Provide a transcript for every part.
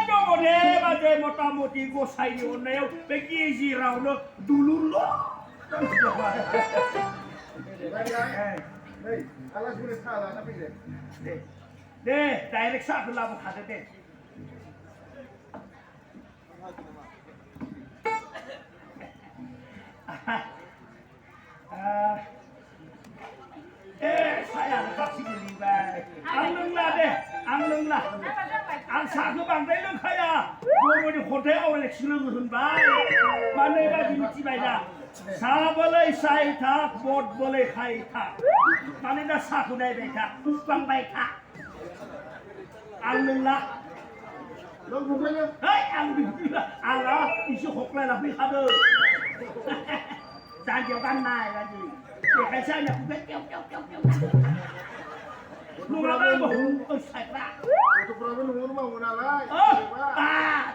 dong deh, bagai motamoti gosai di oneo, begitu rauno dulu lo. Deh, direct satu lah bukan deh. Saya kasih beli bay. Anglung lah deh, anglung lah. Angsa ke bangkai lu kaya. Gua di hotel orang eksilung hunbay. Mana baju mesti bayar. Sah boleh saya tak, bot boleh saya tak. Mana dah sah tu dah bayar. Bang bayar tak. Anglung lah. Lo bukannya? Hei, anglung lah. Allah, isu hoklah lah ada. Jangan kan naik lagi. Cái sao nhập cái kéo. Lu apa mau? Saya lah. Untuk berapa nunggu mau nalai?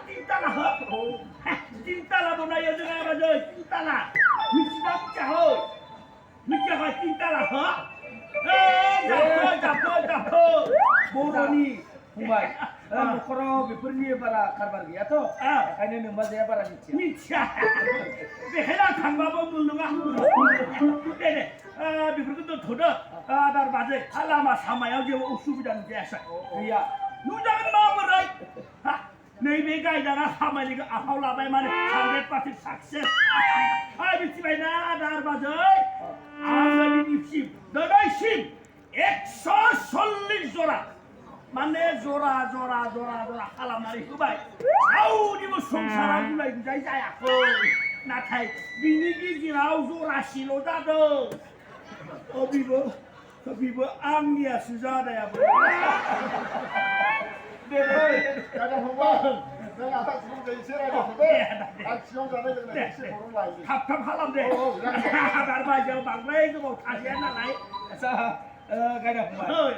Cinta lah. Cinta lah bunda ya dengan apa je? Cinta lah. Cinta cahoi. Cahoi cinta lah. Jatuh. Bodoh ni. Mumbai. Mukoro beperni para karbar gaya to. Kayaknya nembak saya para nicia. Nicia. Behela kan bapa mulunga. Deh. Beperku tu thoda. Dar baje. Alama sama yang dia usubidan biasa. Iya. Nu jangan mau berai. Nei begai jangan sama ni ahau labai mana 100% sukses. Bici baina dar baje. Agak ni sim. Dadai sim. 140 jora. Mana zora kalam nari kubai. Kau ni musongsaran mulai jaya. Natai bini gigi zora silo dado. Bibo angya suzada ya bro. Ada hubungan. Saya atas sebelum jadi saya ada. Action sana dengan saya burung lagi. Kap halam deh. Dar baja bang lei tu mau kasihan nalai. Kayaknya Mumbai.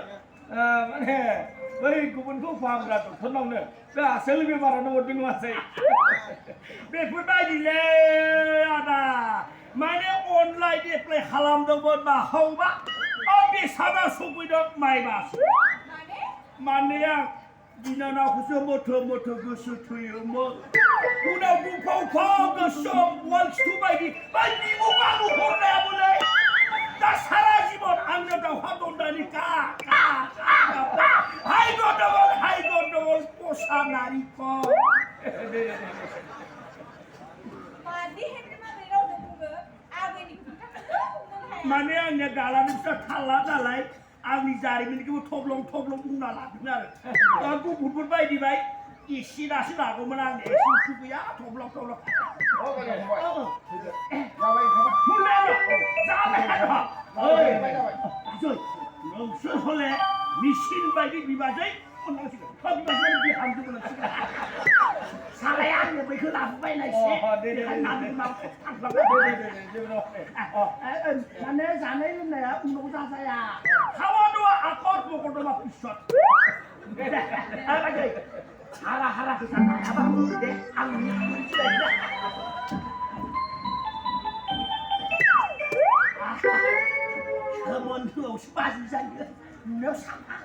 Mana? Baik, kubun ku faham dah tu. Tenang ni. Dah, selebih marah nombor binu asai. Bepun bayi le ada. Mana online dia play halam dong buat bahau bah. Habis sana supui dong mai bas. Mana yang dina nak kusum motor gusu tuyu mo. Una bupau gusum once tu bayi. Bayi buka horna boleh. Dah salah jibon anda dah hadon dari ka. Hai godol posa nariko. Mana yang galan itu thalat alai, angin jari ini kita toblong bunga lah. Aku bubur bayi di bayi, isi nasi aku menang, susu ya toblong. Oh, kaya Mumbai. Kawai. Mulai, sampai ada. Joy, langsung oleh mesin bayi di bajai, menang sih. Kalau bajai di hamdu menang sih. Salayang yang berkelap bayi lagi sih. Nanti mau Mana sana ini ya, untuk saya. Kawan dua akor pokok dua pisot. Apa jadi? Hara kita apa deh? Angin. Kamu tuh spasi saja, nggak sama.